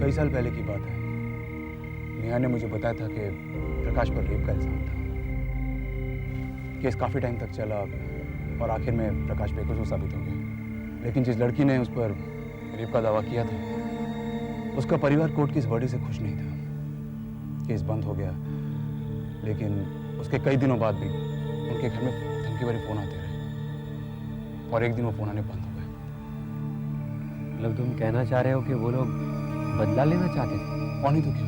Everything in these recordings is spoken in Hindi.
कई साल पहले की बात है। नेहा ने मुझे बताया था कि प्रकाश पर रेप का इल्जाम था। केस काफ़ी टाइम तक चला और आखिर में प्रकाश बेकसूर साबित हो गया। लेकिन जिस लड़की ने उस पर रेप का दावा किया था, उसका परिवार कोर्ट की इस वर्डिक्ट से खुश नहीं था। केस बंद हो गया, लेकिन उसके कई दिनों बाद भी उनके घर में धमकी भरे फोन आते रहे और एक दिन वो फोन आने बंद हो गए। मतलब तुम कहना चाह रहे हो कि वो लोग बदला लेना चाहते थे? और नहीं तो क्या,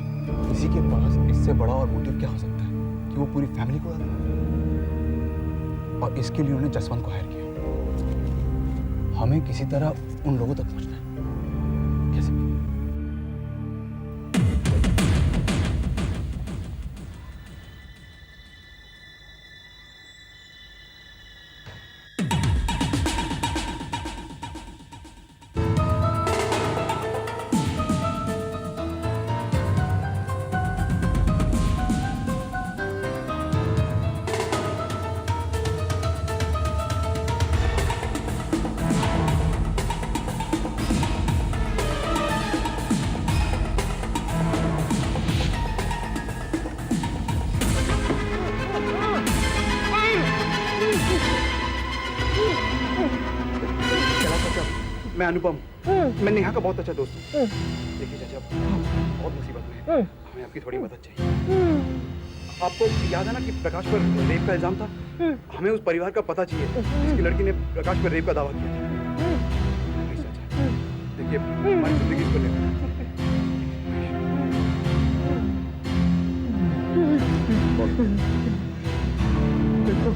किसी के पास इससे बड़ा और मोटिव क्या हो सकता है कि वो पूरी फैमिली को डाले। और इसके लिए उन्होंने जसवंत को हायर किया। हमें किसी तरह उन लोगों तक पहुंचना है। कैसे? मैं अनुपम, मैं नेहा का बहुत अच्छा दोस्त हूँ। देखिए चाचा, बहुत मुसीबत में है, हमें आपकी थोड़ी मदद चाहिए। आपको याद है ना कि प्रकाश पर रेप का इल्जाम था? हमें उस परिवार का पता चाहिए जिसकी लड़की ने प्रकाश पर रेप का दावा किया था। प्लीज चाचा, देखिए हमारी जिंदगी इस पर निर्भर है। देखो,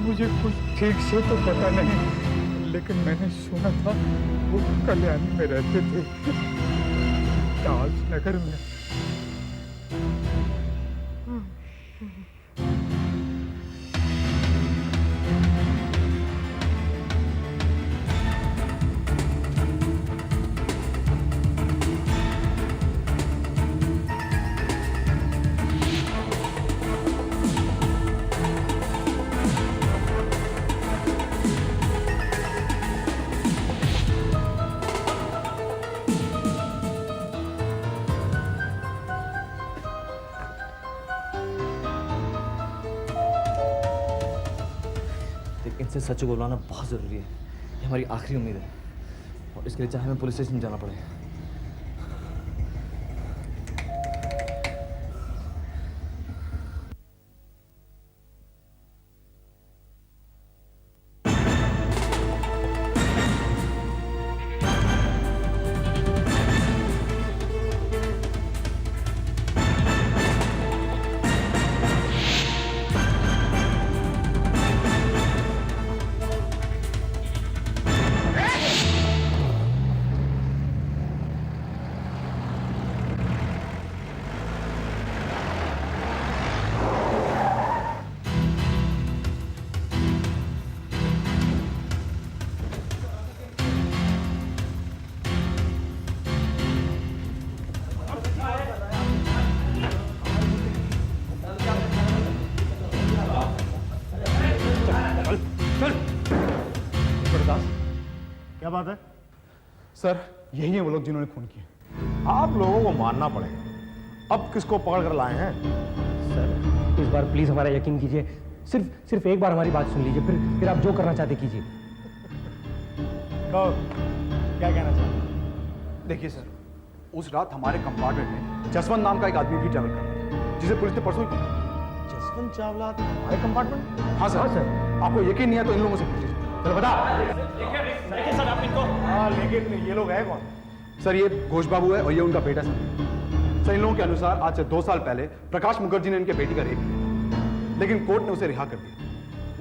मुझे कुछ ठीक से तो पता नहीं, लेकिन मैंने सुना था वो कल्याणी में रहते थे, दास नगर में। इनसे सच बोलवाना बहुत ज़रूरी है। ये हमारी आखिरी उम्मीद है और इसके लिए चाहे हमें पुलिस स्टेशन जाना पड़े। क्या बात है? सर, यही है वो लोग जिन्होंने खून किया। आप लोगों को मानना पड़ेगा। अब किसको पकड़ कर लाए हैं? सर, इस बार प्लीज हमारा यकीन कीजिए। सिर्फ एक बार हमारी बात सुन लीजिए, फिर आप जो करना चाहते कीजिए। क्या कहना चाहते? देखिए सर, उस रात हमारे कंपार्टमेंट में जसवंत नाम का एक आदमी भी ट्रैवल कर रहा था, जिसे पुलिस ने परसों ही पकड़ा। जसवंत चावला हमारे कंपार्टमेंट? हाँ सर, आपको यकीन नहीं है तो इन लोगों से पूछ लीजिए। चलो बता। देखिए सर, आप इनको। हाँ, लेकिन ये लोग हैं कौन? सर, ये घोष बाबू है और ये उनका बेटा सर। इन लोगों के अनुसार आज से 2 साल पहले प्रकाश मुखर्जी ने इनके बेटी का रेप किया, लेकिन कोर्ट ने उसे रिहा कर दिया।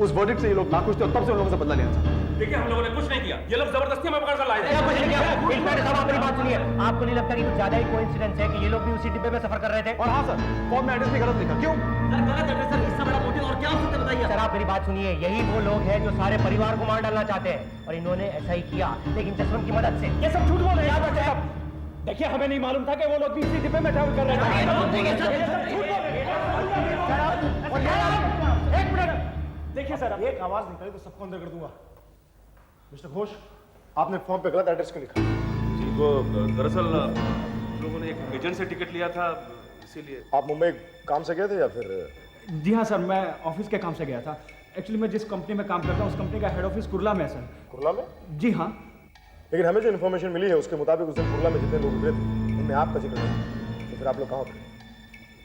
उस वर्डिक्ट से ये लोग नाखुश थे और तब से उन लोगों से बदला लेना चाहते। देखिए, हम लोगों ने कुछ नहीं किया, ये लोग जबरदस्ती हमें पकड़ कर लाए थे। आपकी बात सुनिए। आपको नहीं लगता कि कुछ ज्यादा ही कोइंसिडेंस है कि ये लोग भी उसी डिब्बे में सफर कर रहे थे? और हाँ सर, फॉर्म में एड्रेस भी गलत लिखा। क्यों? सर, गलत एड्रेस सर, इससे बड़ा मोटिव और क्या हो सकता है बताइए। सर, आप मेरी बात सुनिए। यही वो लोग हैं जो सारे परिवार को मार डालना चाहते हैं और इन्होंने ऐसा ही किया, लेकिन जसवंत की मदद से। ये सब झूठ बोल रहे हैं। देखिए, हमें नहीं मालूम था कि वो लोग भी इसी डिब्बे में ट्रैवल कर रहे थे। एक मिनट, देखिए सर, एक आवाज निकली तो सबको अंदर कर दूंगा। मिस्टर घोष, आपने फॉर्म पे गलत एड्रेस क्यों लिखा? जी, वो दरअसल हम लोगों ने एक एजेंट से टिकट लिया था, इसीलिए। आप मुंबई काम से गए थे या फिर? जी हाँ सर, मैं ऑफिस के काम से गया था। एक्चुअली मैं जिस कंपनी में काम करता हूँ उस कंपनी का हेड ऑफिस कुर्ला में है सर। कुर्ला में? जी हाँ। लेकिन हमें जो इन्फॉर्मेशन मिली है उसके मुताबिक उस दिन कुर्ला में जितने लोग उतरे थे उनमें आपका जिक्र नहीं था। तो फिर आप लोग कहाँ उतरे?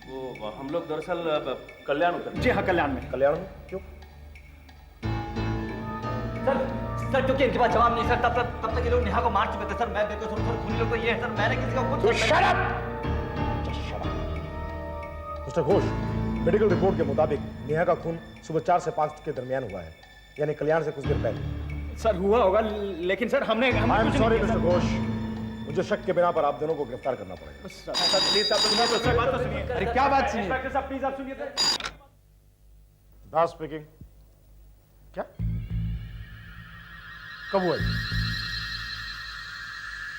वो हम लोग दरअसल कल्याण उतरे। जी हाँ, कल्याण में। कल्याण में? क्यों? सर क्योंकि इनके पास जवाब नहीं सर, तब तक ये लोग नेहा को मार चुके थे सर। मैं बेकसूर सर, खूनी लोग तो ये है सर, मैंने किसी को खुद। मिस्टर घोष, मेडिकल रिपोर्ट के मुताबिक नेहा का खून सुबह 4 से 5 के दरमियान हुआ है, यानी कल्याण से कुछ देर पहले। सर हुआ होगा, लेकिन सर हमने आई एम कुछ सॉरी नहीं किया, मिस्टर सर। घोष, मुझे शक के बिना पर आप दोनों को गिरफ्तार करना पड़ेगा। सर प्लीज आप लोग बात तो सुनिए। अरे क्या बात सुनिए? इंस्पेक्टर साहब प्लीज आप सुनिए सर। दास स्पीकिंग। क्या? कब हुआ ये?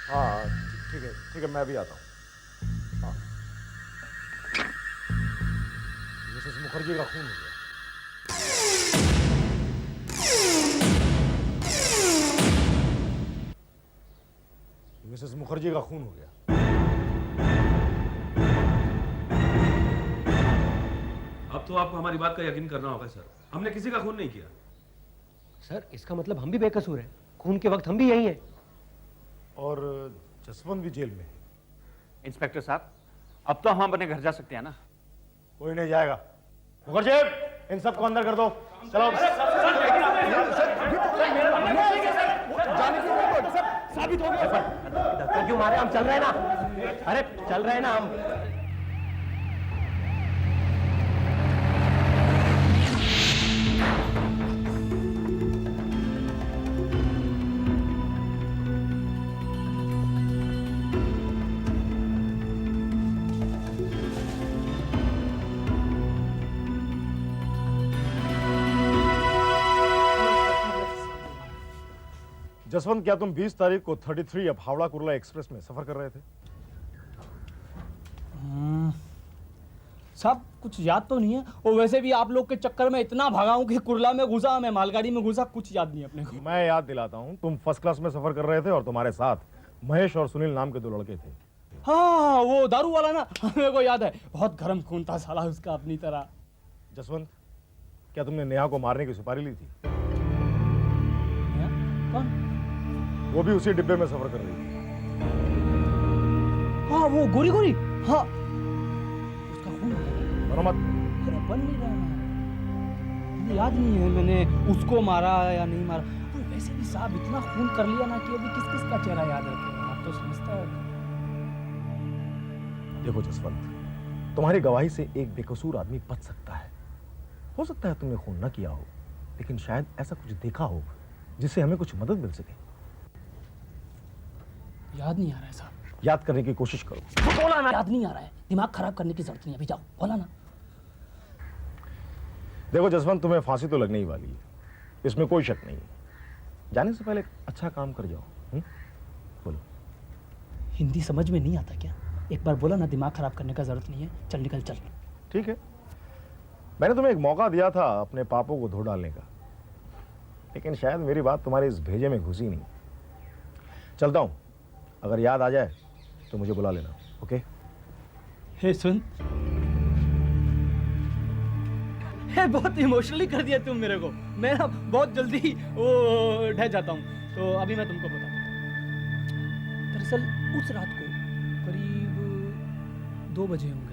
हाँ ठीक है, मैं भी आता हूँ। हाँ, मिसेस मुखर्जी का खून हो गया। मिसेस मुखर्जी का खून हो गया। अब तो आपको हमारी बात का यकीन करना होगा सर, हमने किसी का खून नहीं किया। सर इसका मतलब हम भी बेकसूर हैं, खून के वक्त हम भी यही हैं। और जसवंत भी जेल में है। इंस्पेक्टर साहब, अब तो हम अपने घर जा सकते हैं ना? कोई नहीं जाएगा। मुखर्जी, इन सबको अंदर कर दो। चलो। साबित हो गया सर। धक्का क्यों मारे? हम चल रहे हैं ना। अरे चल रहे हैं ना हम। जसवंत, क्या तुम 20 तारीख को 33 अब हावड़ा कुर्ला एक्सप्रेस में सफर कर रहे थे? साहब कुछ याद तो नहीं है, और वैसे भी आप लोग के चक्कर में इतना भागा हूं कि कुर्ला में घुसा, मैं मालगाड़ी में घुसा, कुछ याद नहीं अपने को। मैं याद दिलाता हूं, तुम फर्स्ट क्लास में सफर कर रहे थे और तुम्हारे साथ महेश और सुनील नाम के 2 लड़के थे। हाँ वो दारू वाला ना, मेरे को याद है, बहुत गर्म खून था साला उसका अपनी तरह। जसवंत, क्या तुमने नेहा को मारने की सुपारी ली थी? कौन? वो भी उसी डिब्बे में सफर कर रही थी। हाँ वो गोरी गोरी, हाँ उसका खून। बनो मत। अरे बन नहीं रहा है, मुझे याद नहीं है मैंने उसको मारा या नहीं मारा। और वैसे भी साहब इतना खून कर लिया ना कि अभी किस किस का चेहरा याद रखे, आप तो समझता है। देखो जसवंत, तुम्हारी गवाही से एक बेकसूर आदमी बच सकता है। हो सकता है तुमने खून न किया हो, लेकिन शायद ऐसा कुछ देखा हो जिससे हमें कुछ मदद मिल सके। याद नहीं आ रहा है साहब। याद करने की कोशिश करो। तो बोला ना, याद नहीं आ रहा है, दिमाग खराब करने की जरूरत नहीं है, अभी जाओ बोला ना। देखो जसवंत, तुम्हें फांसी तो लगने ही वाली है, इसमें कोई शक नहीं है। जाने से पहले अच्छा काम कर जाओ। बोलो। हिंदी समझ में नहीं आता क्या? एक बार बोला ना, दिमाग खराब करने का जरूरत नहीं है, चल निकल चल। ठीक है, मैंने तुम्हें एक मौका दिया था अपने पापों को धो डालने का, लेकिन शायद मेरी बात तुम्हारे इस भेजे में घुसी नहीं। चलता हूं, अगर याद आ जाए तो मुझे बुला लेना। ओके? हे सुन, हे बहुत इमोशनली कर दिया तुम मेरे को। मैं ना बहुत जल्दी वो ढह जाता हूँ, तो अभी मैं तुमको बता देता हूँ। दरअसल उस रात को करीब 2 बजे होंगे।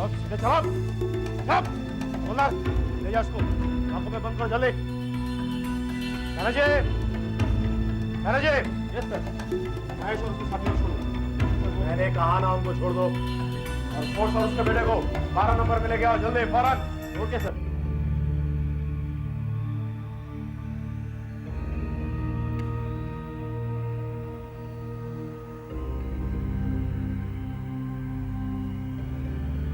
अब सीधे चलो। चल, ओनर, ले जा इसको। आंखों में बंद करो जल्दी। Manager, manager. Yes sir. Mahesh और उसके साथियों को छोड़ो। मैंने कहा ना उनको छोड़ दो। और फोर्स और उसके बेटे को 12 नंबर में लेके आओ जल्दी, फौरन। Okay sir.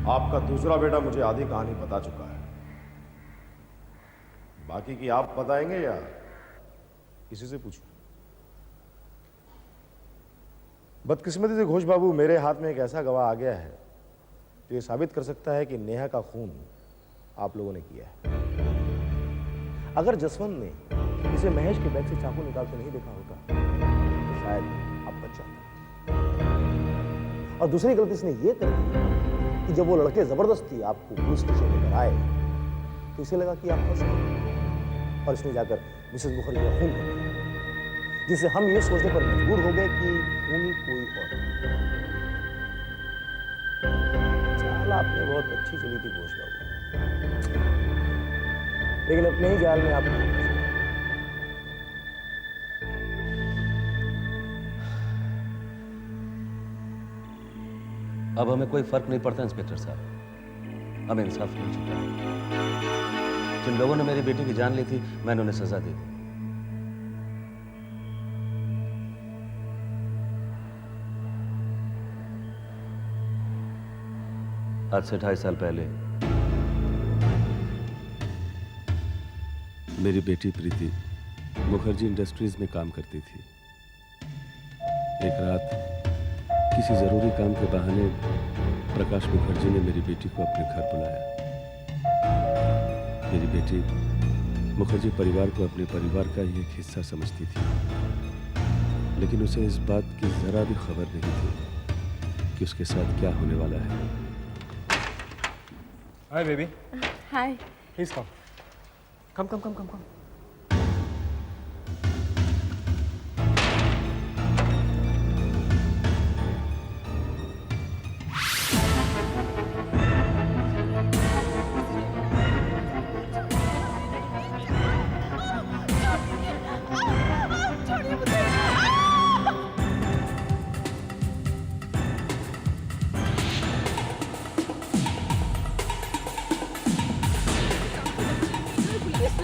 आपका दूसरा बेटा मुझे आधी कहानी बता चुका है। बाकी की आप बताएंगे या किसी से पूछूं? बदकिस्मती से घोष बाबू मेरे हाथ में एक ऐसा गवाह आ गया है जो ये साबित कर सकता है कि नेहा का खून आप लोगों ने किया है। अगर जसवंत ने इसे महेश के बैग से चाकू निकालते नहीं देखा होता तो शायद आप बच जाते। और दूसरी गलती इसने ये कर दी कि जब वो लड़के जबरदस्ती आपको पुलिस स्टेशन लेकर आए तो इसे लगा कि आप फंस गए और इसने जाकर मिसेस मुखर्जी का खून कर दिया, जिससे हम ये सोचने पर मजबूर हो गए कि खूनी कोई और। चाल आपने बहुत अच्छी चली थी घोष बाबू, लेकिन अपने ही जाल में आप नहीं फंसे। अब हमें कोई फर्क नहीं पड़ता इंस्पेक्टर साहब, हमें इंसाफ मिल चुका है। जिन लोगों ने मेरी बेटी की जान ली थी मैंने उन्हें सजा दे दी। आज से 2.5 साल पहले मेरी बेटी प्रीति मुखर्जी इंडस्ट्रीज में काम करती थी। एक रात किसी जरूरी काम के बहाने प्रकाश मुखर्जी ने मेरी बेटी को अपने घर बुलाया। मेरी बेटी मुखर्जी परिवार को अपने परिवार का ही एक हिस्सा समझती थी, लेकिन उसे इस बात की जरा भी खबर नहीं थी कि उसके साथ क्या होने वाला है। Hi baby. Hi. Please come. Come.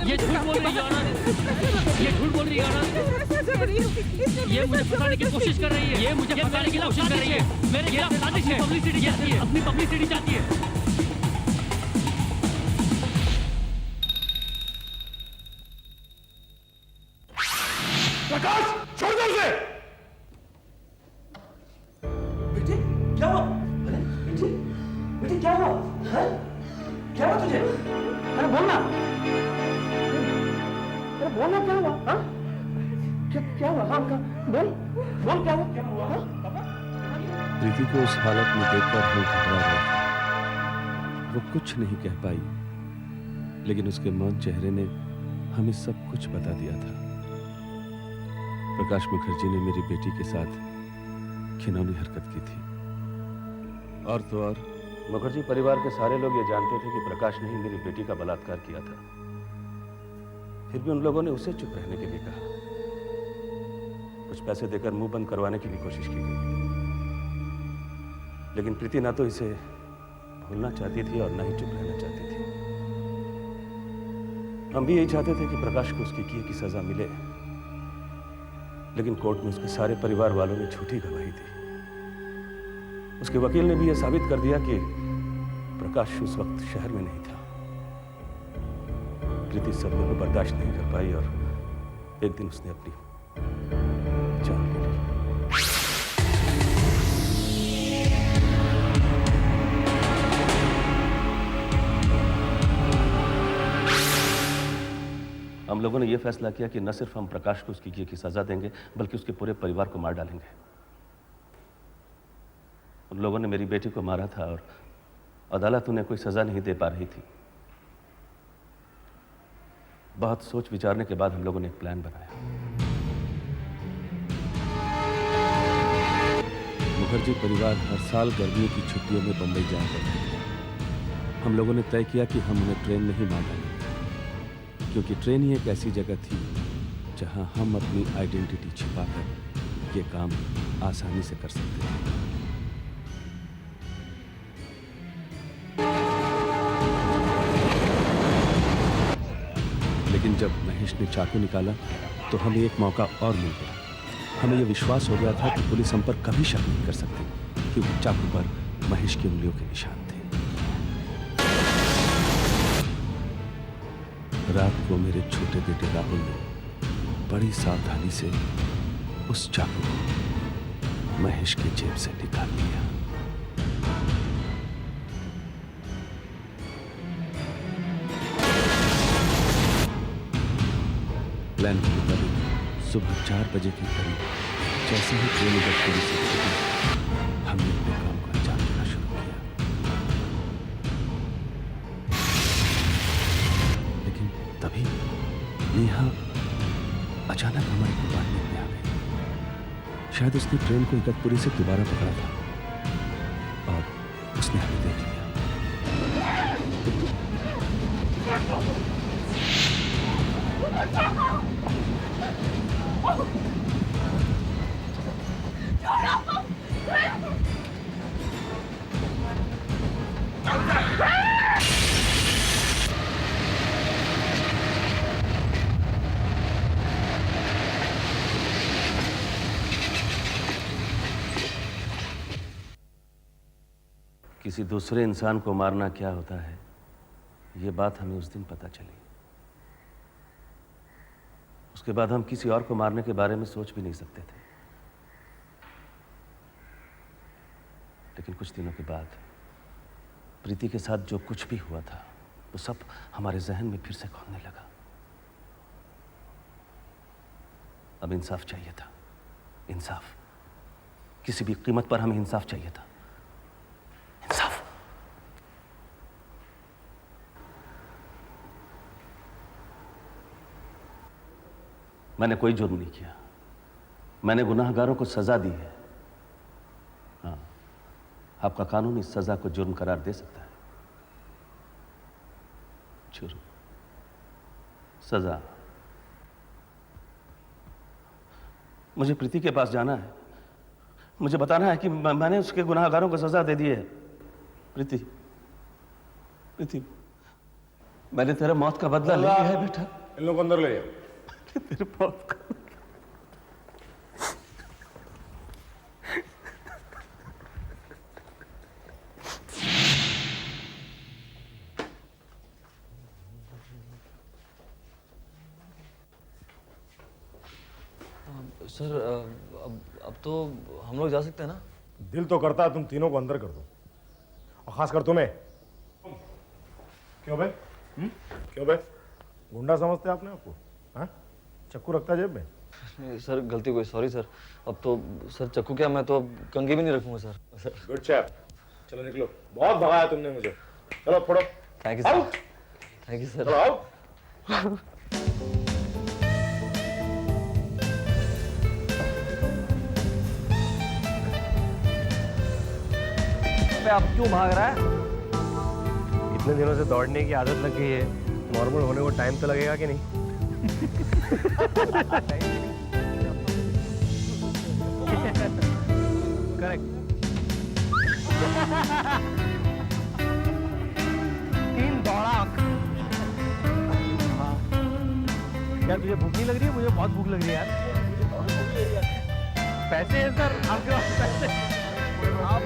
ये झूठ बोल रही है ऑनर, ये झूठ बोल रही है ऑनर, ये मुझे फंसाने की कोशिश कर रही है, ये मुझे फंसाने की कोशिश कर रही है, मेरे खिलाफ साजिश है, पब्लिसिटी चाहती है, अपनी पब्लिसिटी चाहती है। प्रकाश, छोड़ दो उसे। बेटी क्या हुआ? अरे बेटी क्या हुआ? हैं? क्या हुआ तुझे? अरे बोलना क्या हुआ? हाँ? क्या हुआ? हाँ बोल क्या हुआ? हाँ? प्रीति को उस हालत में देखकर हम घबरा रहे थे। वो कुछ नहीं कह पाई, लेकिन उसके मौन चेहरे ने हमें सब कुछ बता दिया था। प्रकाश मुखर्जी ने मेरी बेटी के साथ घिनौनी हरकत की थी। और तो और मुखर्जी परिवार के सारे लोग ये जानते थे कि प्रकाश ने ही मेरी बेटी का बलात्कार किया था। फिर भी उन लोगों ने उसे चुप रहने के लिए कहा। कुछ पैसे देकर मुंह बंद करवाने की भी कोशिश की गई, लेकिन प्रीति ना तो इसे भूलना चाहती थी और ना ही चुप रहना चाहती थी। हम भी यही चाहते थे कि प्रकाश को उसकी किए की सजा मिले, लेकिन कोर्ट में उसके सारे परिवार वालों ने झूठी गवाही दी। उसके वकील ने भी यह साबित कर दिया कि प्रकाश उस वक्त शहर में नहीं था। प्रीति सदमे को बर्दाश्त नहीं कर पाई और एक दिन उसने अपनी जान ले ली। हम लोगों ने यह फैसला किया कि न सिर्फ हम प्रकाश को उसकी किए की सजा देंगे, बल्कि उसके पूरे परिवार को मार डालेंगे। उन लोगों ने मेरी बेटी को मारा था और अदालत उन्हें कोई सजा नहीं दे पा रही थी। बहुत सोच विचारने के बाद हम लोगों ने एक प्लान बनाया। मुखर्जी परिवार हर साल गर्मियों की छुट्टियों में बंबई जाया करते थे। हम लोगों ने तय किया कि हम उन्हें ट्रेन में ही मार डालेंगे, क्योंकि ट्रेन ही एक ऐसी जगह थी जहां हम अपनी आइडेंटिटी छिपाकर ये काम आसानी से कर सकते थे। लेकिन जब महेश ने चाकू निकाला तो हमें एक मौका और मिल गया। हमें यह विश्वास हो गया था कि पुलिस हम पर कभी शक नहीं कर सकती, क्योंकि चाकू पर महेश की उंगलियों के निशान थे। रात को मेरे छोटे बेटे राहुल ने बड़ी सावधानी से उस चाकू को महेश की जेब से निकाल लिया। प्लान के मुताबिक सुबह 4 बजे के करीब जैसे ही ट्रेन इधर से छूटी, हमने अपने काम को अंजाम देना शुरू किया। लेकिन तभी नेहा अचानक हमारे कंपार्टमेंट में आ गई। शायद उसने ट्रेन को इगतपुरी से दोबारा पकड़ा था और उसने हमें देख लिया। किसी दूसरे इंसान को मारना क्या होता है, ये बात हमें उस दिन पता चली। उसके बाद हम किसी और को मारने के बारे में सोच भी नहीं सकते थे। लेकिन कुछ दिनों के बाद प्रीति के साथ जो कुछ भी हुआ था, वो सब हमारे जहन में फिर से घूमने लगा। अब इंसाफ चाहिए था। इंसाफ, किसी भी कीमत पर हमें इंसाफ चाहिए था। इंसाफ। मैंने कोई जुर्म नहीं किया। मैंने गुनाहगारों को सजा दी है। हाँ, आपका कानून इस सजा को जुर्म करार दे सकता है। जुर्म, सजा। मुझे प्रीति के पास जाना है। मुझे बताना है कि मैंने उसके गुनाहगारों को सजा दे दी है। प्रीति, प्रीति, मैंने तेरे मौत का बदला ले लिया है बेटा। इन लोगों को अंदर ले जाओ। तेरे मौत का सर अब तो हम लोग जा सकते हैं ना? दिल तो करता है तुम तीनों को अंदर कर दो, और खासकर तुम्हें। क्यों बे? क्यों बे? गुंडा समझते हैं आपने आपको? हाँ, चक्कू रखता जेब में? नहीं सर, गलती हुई, सॉरी सर। अब तो सर चक्कू क्या, मैं तो अब कंघी भी नहीं रखूंगा सर। Good chap. चलो निकलो, बहुत भगाया तुमने मुझे। चलो फोड़ो। Thank you sir. Thank you sir. चलो आओ। अब क्यों भाग रहा है? इतने दिनों से दौड़ने की आदत लग गई है, नॉर्मल होने को टाइम तो लगेगा कि नहीं? करेक्ट। 3 दौड़ाक। हाँ यार, तुझे भूख नहीं लग रही है? मुझे बहुत भूख लग रही है यार। पैसे हैं सर आपके पास? पैसे आप